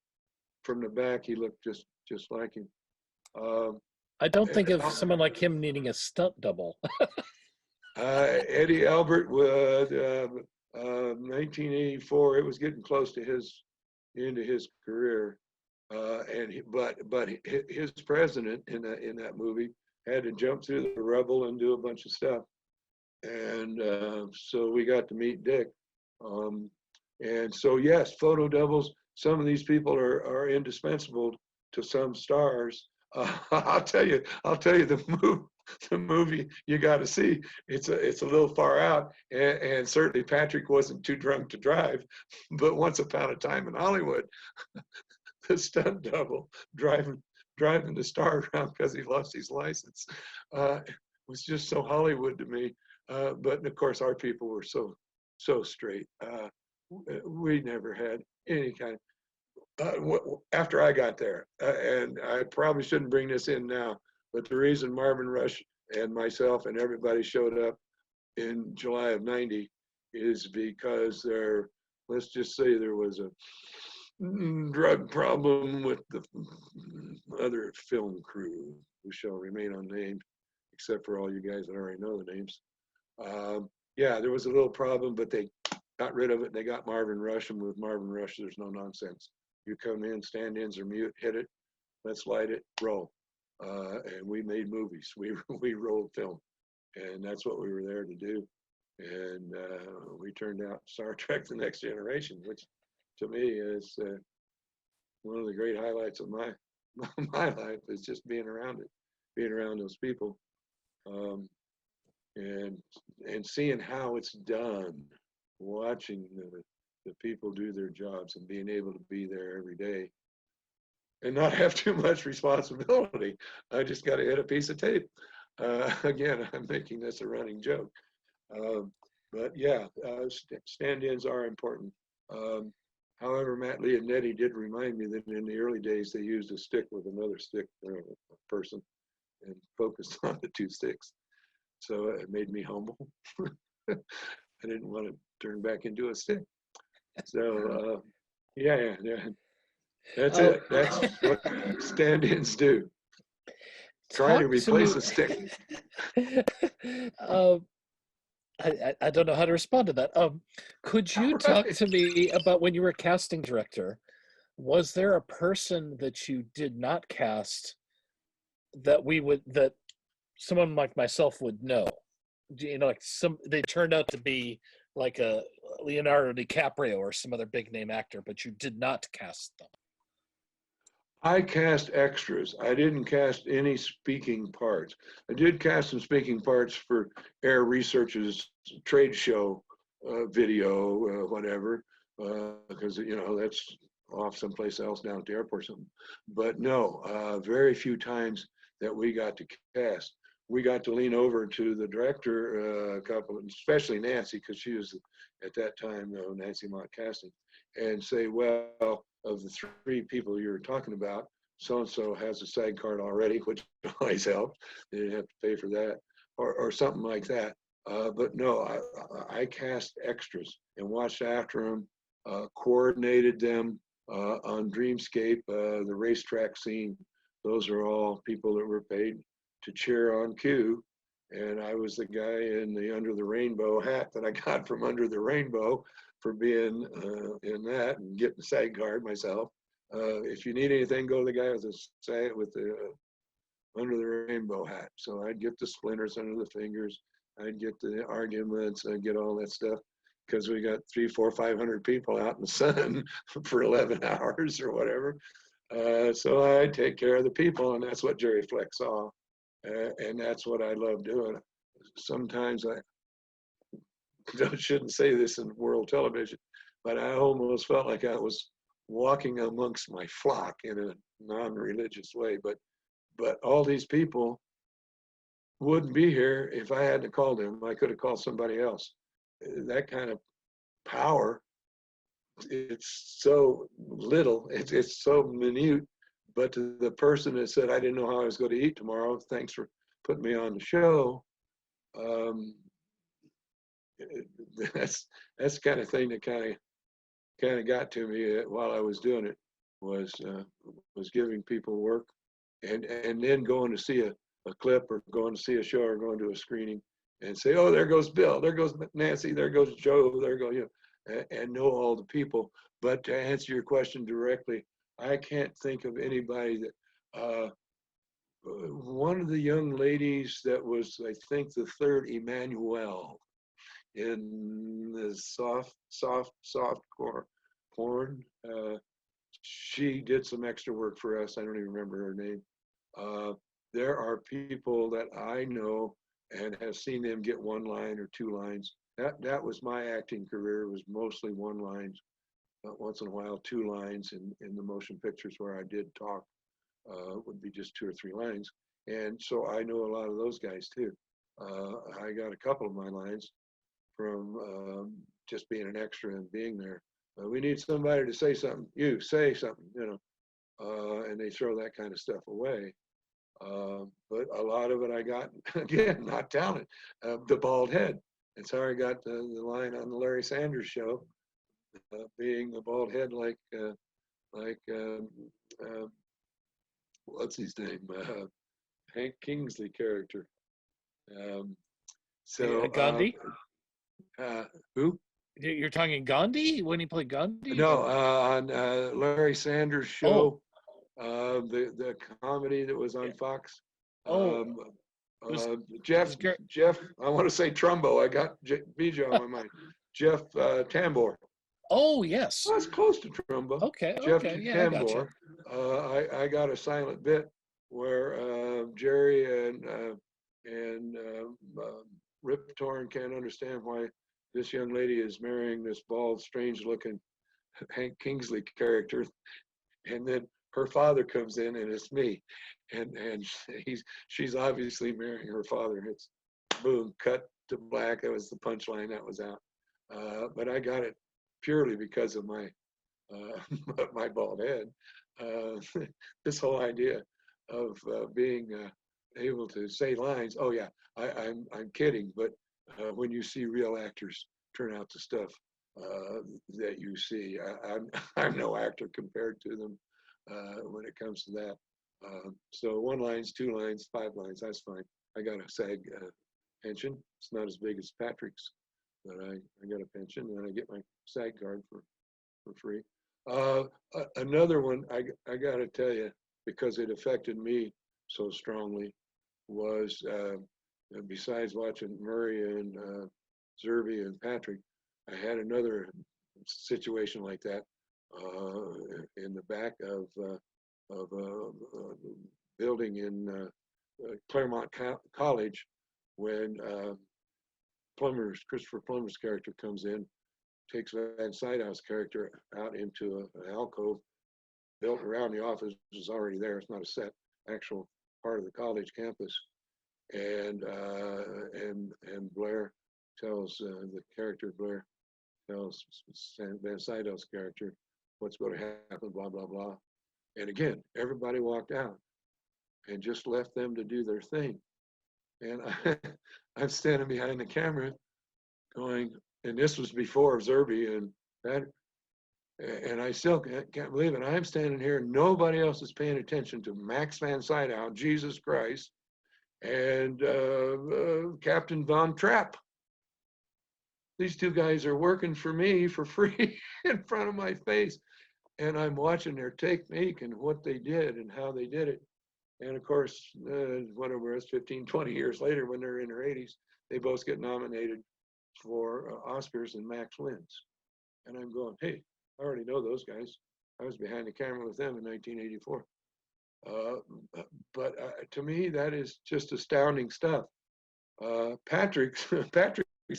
from the back, he looked just like him. I don't think of someone like him needing a stunt double. Eddie Albert was 1984. It was getting close to his into his career, but his president in that movie had to jump through the rubble and do a bunch of stuff, and so we got to meet Dick. And so yes, photo doubles. Some of these people are indispensable to some stars. I'll tell you the movie you got to see. It's a little far out, and certainly Patrick wasn't too drunk to drive. But Once Upon a Time in Hollywood, the stunt double driving the star around because he lost his license was just so Hollywood to me. But of course, our people were so straight. We never had any kind after I got there, and I probably shouldn't bring this in now, but the reason Marvin Rush and myself and everybody showed up in July of '90 is because let's just say there was a drug problem with the other film crew, who shall remain unnamed, except for all you guys that already know the names. Yeah, there was a little problem, but they got rid of it. They got Marvin Rush, and with Marvin Rush, there's no nonsense. You come in, stand-ins are mute, hit it, let's light it, roll. And we made movies. We rolled film, and that's what we were there to do. And we turned out Star Trek: The Next Generation, which to me is one of the great highlights of my life, is just being around those people, and seeing how it's done, watching the people do their jobs and being able to be there every day. and not have too much responsibility. I just got to hit a piece of tape. Again, I'm making this a running joke. But yeah, stand-ins are important. However, Matt Leonetti did remind me that in the early days, they used a stick with another stick person and focused on the two sticks. So it made me humble. I didn't want to turn back into a stick. So yeah. That's it. That's what stand-ins do. Try to replace a stick. I don't know how to respond to that. Could you talk to me about when you were a casting director? Was there a person that you did not cast that someone like myself would know? You know, like they turned out to be like a Leonardo DiCaprio or some other big name actor, but you did not cast them. I cast extras. I didn't cast any speaking parts. I did cast some speaking parts for Air Research's trade show video, whatever, because that's off someplace else down at the airport or something. But no, very few times that we got to cast. We got to lean over to the director, a couple, especially Nancy, because she was at that time Nancy Mott Casting, and say, well, of the three people you're talking about, so-and-so has a SAG card already, which always helps. They didn't have to pay for that, or something like that. But no, I cast extras and watched after them, coordinated them on Dreamscape, the racetrack scene. Those are all people that were paid to cheer on cue. And I was the guy in the Under the Rainbow hat that I got from Under the Rainbow for being in that and getting the SAG card myself. If you need anything, go to the guy with the Under the Rainbow hat. So I'd get the splinters under the fingers. I'd get the arguments. I'd get all that stuff because we got 300, 400, 500 people out in the sun for 11 hours or whatever. So I take care of the people, and that's what Jerry Fleck saw. And that's what I love doing. Sometimes I shouldn't say this in world television, but I almost felt like I was walking amongst my flock in a non-religious way. But all these people wouldn't be here if I hadn't called them. I could have called somebody else. That kind of power, it's so little, it's so minute. But to the person that said, I didn't know how I was going to eat tomorrow, thanks for putting me on the show. That's the kind of thing that kind of got to me while I was doing it, was giving people work, and then going to see a clip or going to see a show or going to a screening and say, oh, there goes Bill, there goes Nancy, there goes Joe, there go and know all the people. But to answer your question directly, I can't think of anybody that, one of the young ladies that was, I think, the third Emmanuel in the soft porn. She did some extra work for us. I don't even remember her name. There are people that I know and have seen them get one line or two lines. That was my acting career, was mostly one lines. Once in a while, two lines in the motion pictures where I did talk, would be just 2 or 3 lines. And so I know a lot of those guys too. I got a couple of my lines from just being an extra and being there. We need somebody to say something. You say something, and they throw that kind of stuff away. But a lot of it I got, again, not talent, the bald head. It's how I got the line on the Larry Sanders Show, being the bald head like what's his name? Hank Kingsley character. Gandhi? Who? You're talking Gandhi when he played Gandhi? No, on Larry Sanders Show, the comedy that was on Fox. Jeff, I want to say Trumbo. I got Bijo on my mind. Jeff Tambor. Oh, yes. Well, that's close to Trumbo. Okay. Jeff Yeah, Tambor. I got a silent bit where Jerry and Rip Torn can't understand why this young lady is marrying this bald, strange-looking Hank Kingsley character, and then her father comes in and it's me, and she's obviously marrying her father. It's boom, cut to black. That was the punchline. That was out. But I got it purely because of my my bald head. This whole idea of being able to say lines. Oh yeah, I'm kidding, but when you see real actors turn out the stuff that you see, I'm no actor compared to them when it comes to that. So 1 lines, 2 lines, 5 lines, that's fine. I got a SAG pension. It's not as big as Patrick's, but I got a pension and I get my SAG card for free. Another one I got to tell you, because it affected me so strongly, was besides watching Murray and Zerby and Patrick, I had another situation like that in the back of a building in Claremont College when Christopher Plummer's character comes in, takes Van Sydow's character out into an alcove built around the office, which is already there. It's not a set, actual part of the college campus. And Blair tells the character Blair tells Van Sydow's character what's going to happen, blah blah blah. And again, everybody walked out and just left them to do their thing. And I'm standing behind the camera, going, and this was before Zerby and that, and I still can't believe it. I'm standing here, nobody else is paying attention to Max Van Sydow, Jesus Christ, and Captain Von Trapp. These 2 guys are working for me for free in front of my face. And I'm watching their technique and what they did and how they did it. And of course, whatever it was, 15, 20 years later, when they're in their 80s, they both get nominated for Oscars, and Max wins. And I'm going, hey, I already know those guys. I was behind the camera with them in 1984. But to me, that is just astounding stuff. Patrick's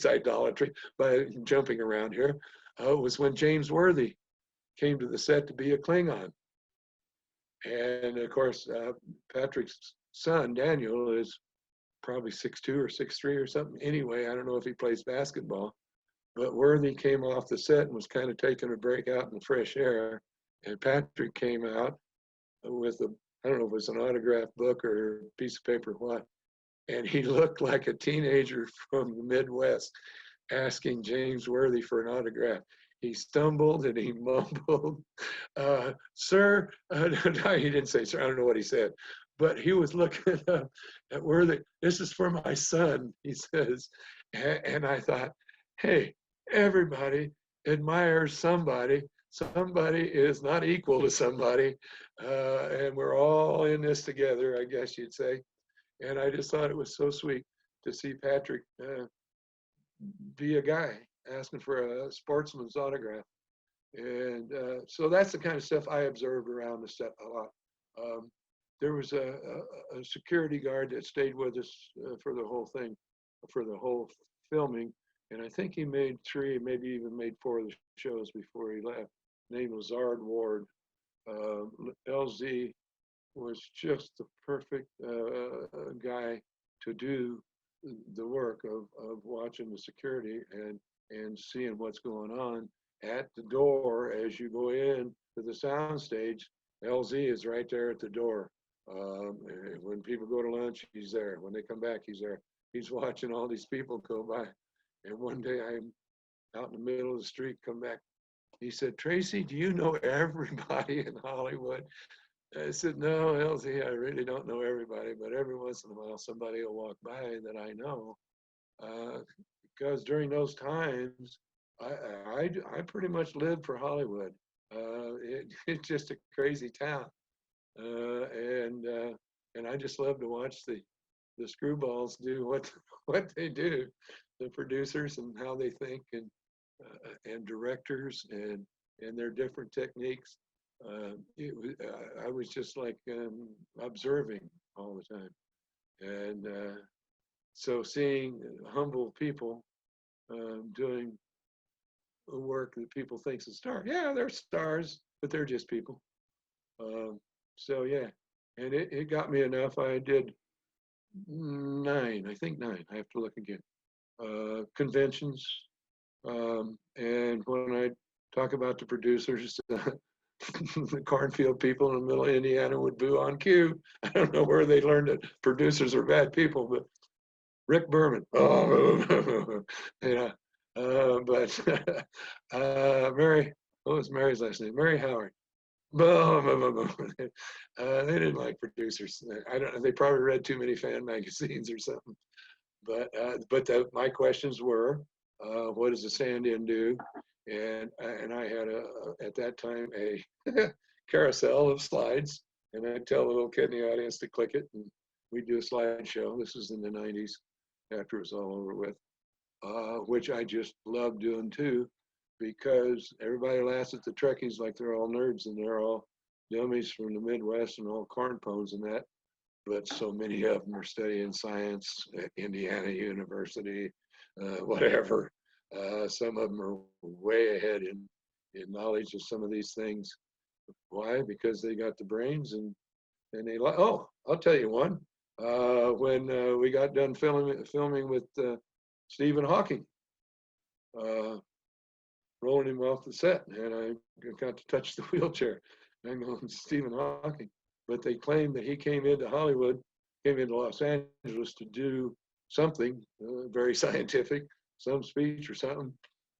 idolatry, by jumping around here, was when James Worthy came to the set to be a Klingon. And of course, Patrick's son, Daniel, is probably 6'2" or 6'3" or something. Anyway, I don't know if he plays basketball, but Worthy came off the set and was kind of taking a break out in the fresh air. And Patrick came out with I don't know if it was an autographed book or a piece of paper or what. And he looked like a teenager from the Midwest asking James Worthy for an autograph. He stumbled and he mumbled, sir, no, he didn't say sir, I don't know what he said, but he was looking up at Worthy. This is for my son, he says. And I thought, hey, everybody admires somebody. Somebody is not equal to somebody. And we're all in this together, I guess you'd say. And I just thought it was so sweet to see Patrick be a guy asking for a sportsman's autograph. And so that's the kind of stuff I observed around the set a lot. There was a security guard that stayed with us for the whole thing, for the whole filming. And I think he made 3, maybe even made 4 of the shows before he left. His name was Zard Ward. LZ was just the perfect guy to do the work of watching the security and seeing what's going on at the door as you go in to the sound stage. LZ is right there at the door. When people go to lunch, he's there. When they come back, he's there. He's watching all these people go by. And one day I'm out in the middle of the street, come back. He said, Tracy, do you know everybody in Hollywood? I said, no, LZ, I really don't know everybody, but every once in a while somebody will walk by that I know. Because during those times, I pretty much lived for Hollywood. It's just a crazy town. And I just love to watch the screwballs do what they do, the producers and how they think, and directors and their different techniques. I was just like observing all the time. And so seeing humble people doing work that people think is a star. Yeah, they're stars, but they're just people. So yeah, and it got me enough. I did nine, I think nine. I have to look again. Conventions, and when I talk about the producers, the cornfield people in the middle of Indiana would boo on cue. I don't know where they learned that producers are bad people, but Rick Berman, oh, yeah. But Mary, what was Mary's last name? Mary Howard. They didn't like producers. I don't know. They probably read too many fan magazines or something. But my questions were, what does a stand-in do? And I had at that time a carousel of slides, and I'd tell the little kid in the audience to click it, and we'd do a slideshow. This was in the 90s, after it was all over with, which I just loved doing too, because everybody laughs at the Trekkies like they're all nerds and they're all dummies from the Midwest and all corn pones and that. But so many of them are studying science at Indiana University, whatever. Some of them are way ahead in knowledge of some of these things. Why? Because they got the brains and they like. Oh, I'll tell you one. When we got done filming with Stephen Hawking, rolling him off the set, and I got to touch the wheelchair. I'm going, Stephen Hawking. But they claimed that he came into Hollywood, came into Los Angeles to do something very scientific, some speech or something.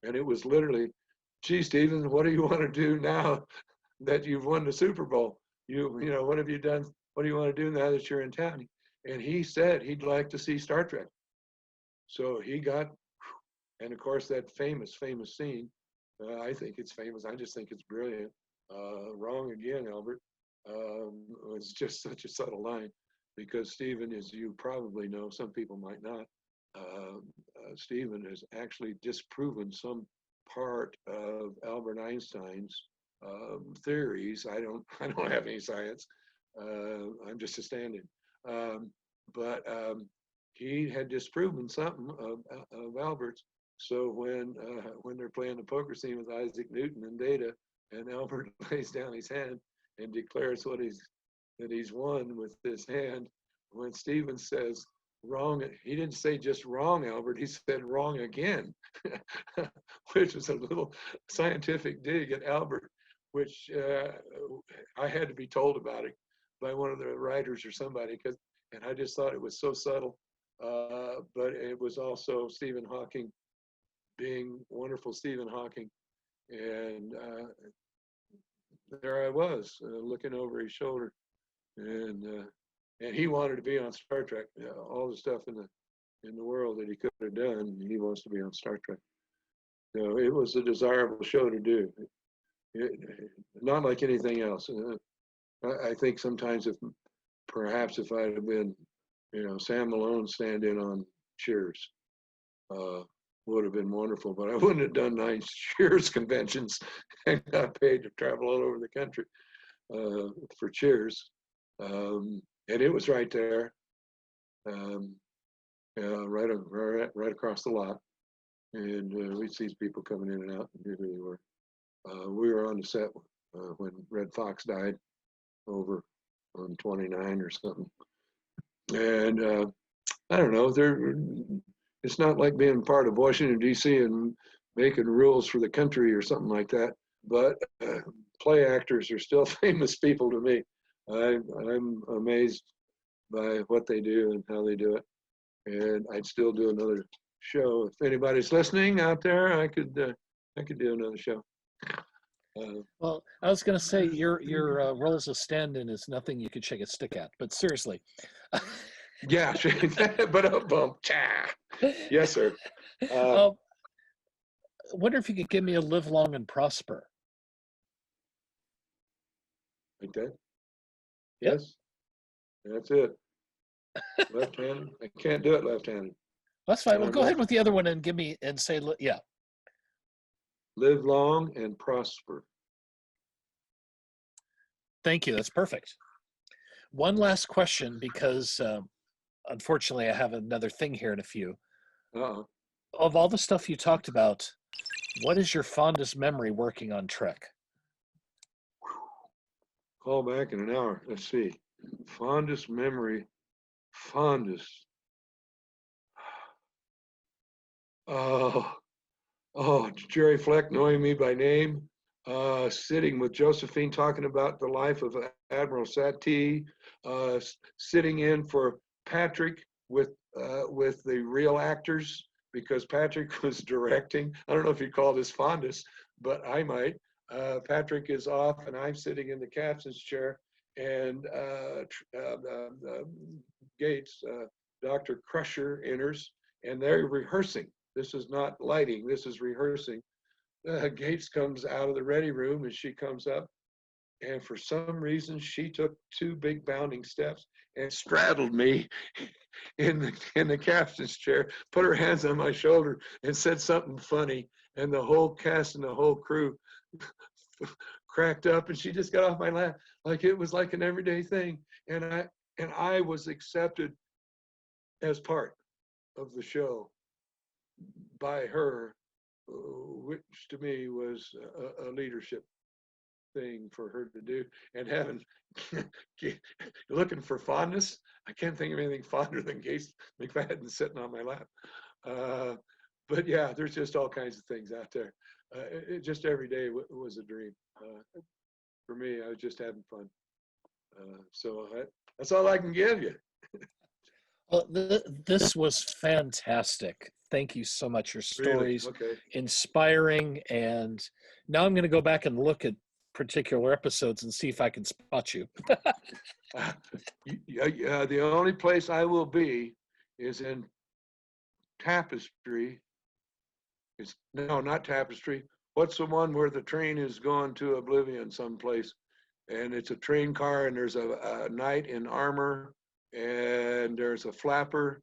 And it was literally, gee, Stephen, what do you want to do now that you've won the Super Bowl? You know, what have you done? What do you want to do now that you're in town? And he said he'd like to see Star Trek. So he got, and of course that famous scene, I think it's famous. I just think it's brilliant. Wrong again, Albert. It's just such a subtle line, because Stephen, as you probably know, some people might not, Stephen has actually disproven some part of Albert Einstein's theories. I don't have any science. I'm just a stand-in. But he had disproven something of Albert's. So when they're playing the poker scene with Isaac Newton and Data, and Albert lays down his hand and declares that he's won with his hand, when Stephen says wrong, he didn't say just wrong, Albert, he said wrong again, which was a little scientific dig at Albert, which I had to be told about it by one of the writers or somebody, and I just thought it was so subtle, but it was also Stephen Hawking being wonderful Stephen Hawking. And there I was looking over his shoulder, and he wanted to be on Star Trek. All the stuff in the world that he could have done, he wants to be on Star Trek. So it was a desirable show to do. Not like anything else. I think sometimes perhaps if I'd have been, Sam Malone stand-in on Cheers, would have been wonderful, but I wouldn't have done 9 Cheers conventions and got paid to travel all over the country for Cheers. And it was right there, right across the lot. And we'd see people coming in and out, and knew who they were. We were on the set when Red Fox died over on 29 or something. And I don't know, it's not like being part of Washington, D.C. and making rules for the country or something like that. But play actors are still famous people to me. I'm amazed by what they do and how they do it. And I'd still do another show. If anybody's listening out there, I could do another show. Well, I was going to say your role as a stand-in is nothing you could shake a stick at. But seriously. Yeah, but bump, cha. Yes, sir. I wonder if you could give me a live long and prosper. Like that? Yep. Yes. That's it. Left-handed. I can't do it left-handed. That's fine. Well, go ahead with the other one and give me and say, yeah. Live long and prosper. Thank you. That's perfect. One last question, because unfortunately I have another thing here in a few. Uh-oh. Of all the stuff you talked about, what is your fondest memory working on Trek? Call back in an hour. Let's see. Fondest memory. Fondest. Oh, Jerry Fleck knowing me by name. Sitting with Josephine talking about the life of Admiral Satie. Sitting in for Patrick with the real actors because Patrick was directing. I don't know if you call this fondest, but I might. Patrick is off, and I'm sitting in the captain's chair, and Gates, Dr. Crusher enters, and they're rehearsing. This is not lighting, this is rehearsing. Gates comes out of the ready room, and she comes up, and for some reason, she took 2 big bounding steps and straddled me in the captain's chair, put her hands on my shoulder, and said something funny, and the whole cast and the whole crew cracked up, and she just got off my lap like it was like an everyday thing, and I was accepted as part of the show by her, which to me was a leadership thing for her to do. And having looking for fondness, I can't think of anything fonder than Gates McFadden sitting on my lap. But yeah, there's just all kinds of things out there. Just every day was a dream. For me, I was just having fun. So that's all I can give you. Well, this was fantastic. Thank you so much. Your stories, really? Okay. Inspiring. And now I'm going to go back and look at particular episodes and see if I can spot you. The only place I will be is in Tapestry. No, not Tapestry. What's the one where the train is going to oblivion someplace? And it's a train car, and there's a knight in armor, and there's a flapper,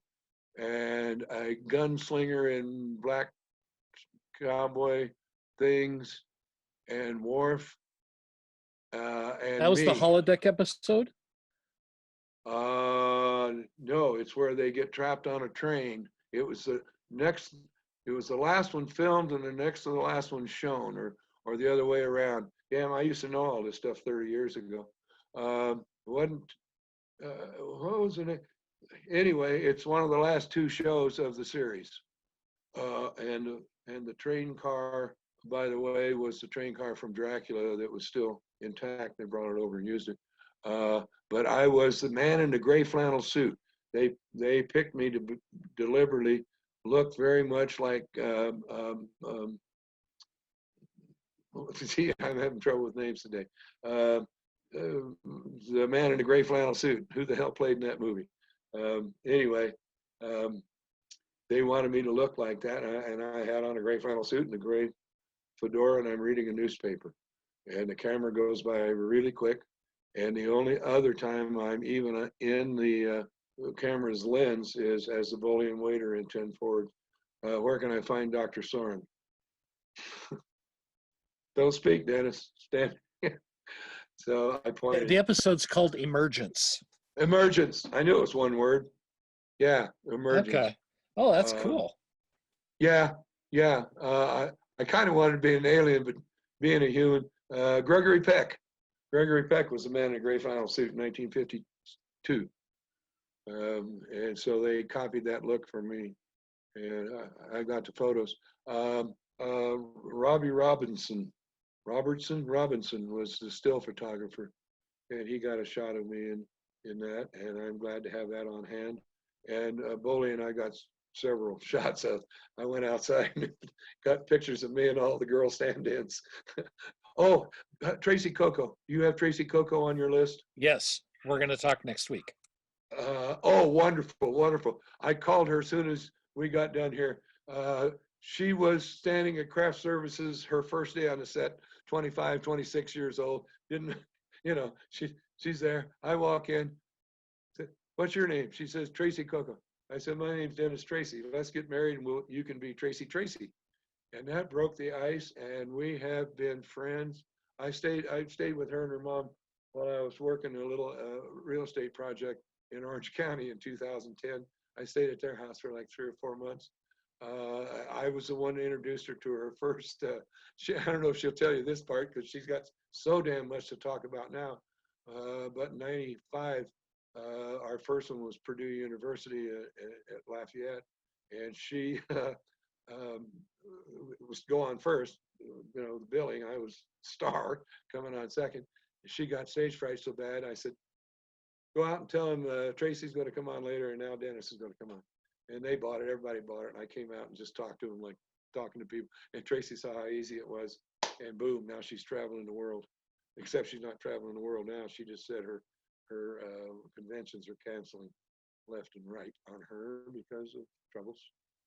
and a gunslinger in black cowboy things, and Worf, and That was me. the holodeck episode? No, it's where they get trapped on a train. It was the last one filmed and the next to the last one shown, or the other way around. Damn, I used to know all this stuff 30 years ago. What was it? Anyway, it's one of the last 2 shows of the series. And the train car, by the way, was the train car from Dracula that was still intact. They brought it over and used it. But I was the man in the gray flannel suit. They picked me to deliberately look very much like see, I'm having trouble with names today. The man in the gray flannel suit. Who the hell played in that movie? Anyway, they wanted me to look like that, and I had on a gray flannel suit and a gray fedora, and I'm reading a newspaper. And the camera goes by really quick. And the only other time I'm even in the camera's lens is as the bullion waiter in 10 Forward. Where can I find Dr. Soren? Don't speak, Dennis. Stand here. So I pointed. The episode's called Emergence. Emergence. I knew it was one word. Yeah, emergence. Okay. Oh, that's cool. Yeah. I kind of wanted to be an alien, but being a human. Gregory Peck. Gregory Peck was the man in a gray flannel suit in 1952. And so they copied that look from me. And I got the photos. Robbie Robinson was the still photographer. And he got a shot of me in that. And I'm glad to have that on hand. And Boley and I got several shots of. I went outside and got pictures of me and all the girl stand-ins. Oh, Tracy Coco. You have Tracy Coco on your list? Yes, we're going to talk next week. Oh, wonderful. I called her as soon as we got done here. She was standing at craft services her first day on the set, 25, 26 years old. She's there. I walk in. Said, what's your name? She says, Tracy Coco. I said, my name's Dennis Tracy. Let's get married and you can be Tracy. And that broke the ice, and we have been friends. I stayed with her and her mom while I was working a little real estate project in Orange County in 2010. I stayed at their house for like 3 or 4 months. I was the one that introduced her to her first. I don't know if she'll tell you this part because she's got so damn much to talk about now. but in 95, our first one was Purdue University at Lafayette, and she was go on first. The billing, I was star coming on second. She got stage fright so bad, I said, go out and tell him Tracy's going to come on later, and now Dennis is going to come on. And they bought it, everybody bought it, and I came out and just talked to them like talking to people. And Tracy saw how easy it was, and boom, now she's traveling the world. Except she's not traveling the world now. She just said her conventions are canceling left and right on her because of troubles.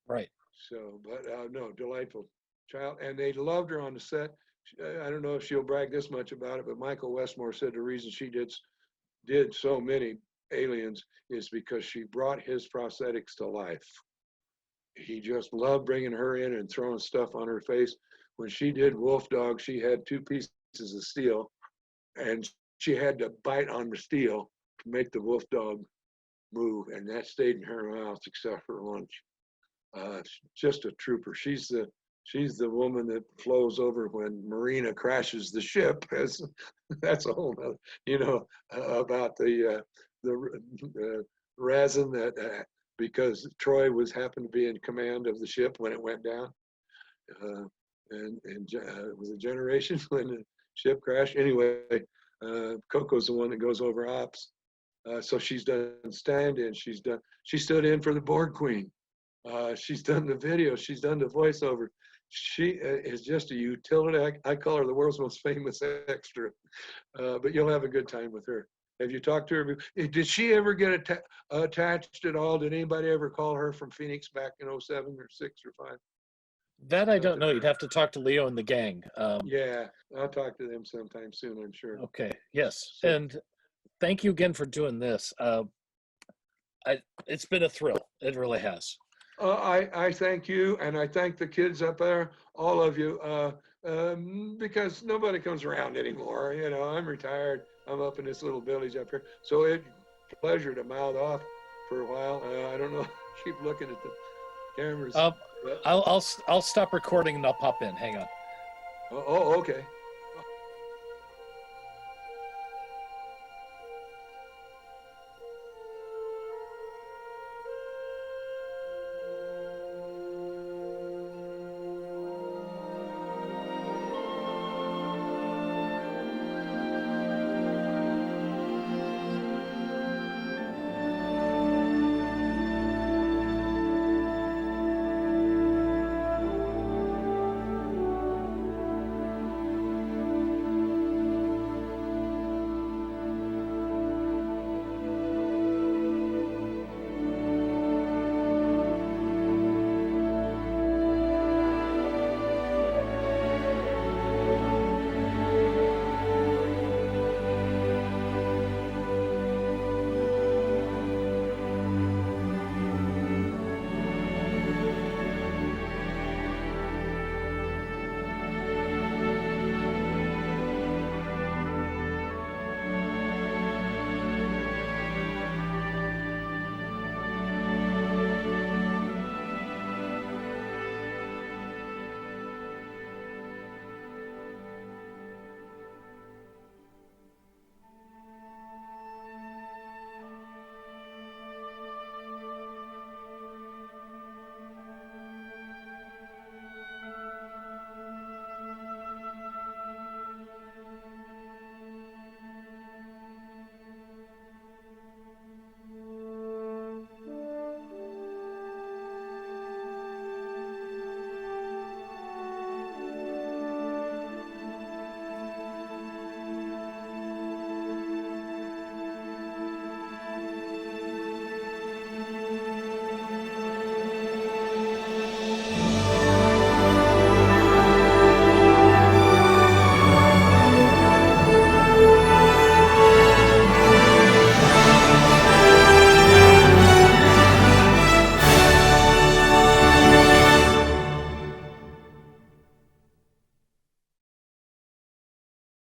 Right. So, but no, delightful child. And they loved her on the set. I don't know if she'll brag this much about it, but Michael Westmore said the reason she did so many aliens is because she brought his prosthetics to life. He just loved bringing her in and throwing stuff on her face. When she did Wolf Dog, she had 2 pieces of steel, and she had to bite on the steel to make the wolf dog move, and that stayed in her mouth except for lunch. Just a trooper. She's the woman that flows over when Marina crashes the ship. That's a whole nother, about the resin that because Troy happened to be in command of the ship when it went down, and it was a generation when the ship crashed. Anyway, Coco's the one that goes over ops. So she's done stand-in. She stood in for the Borg Queen. She's done the video. She's done the voiceover. She is just a utility. I call her the world's most famous extra. But you'll have a good time with her. Have you talked to her? Did she ever get attached at all? Did anybody ever call her from Phoenix back in 07 or 6 or 5? That I don't know. You'd have to talk to Leo and the gang. Yeah, I'll talk to them sometime soon, I'm sure. Okay. Yes. And thank you again for doing this. It's been a thrill. It really has. I thank you, and I thank the kids up there, all of you, because nobody comes around anymore. I'm retired. I'm up in this little village up here, so it's a pleasure to mouth off for a while. I don't know. Keep looking at the cameras. I'll stop recording and I'll pop in. Hang on. Oh, okay.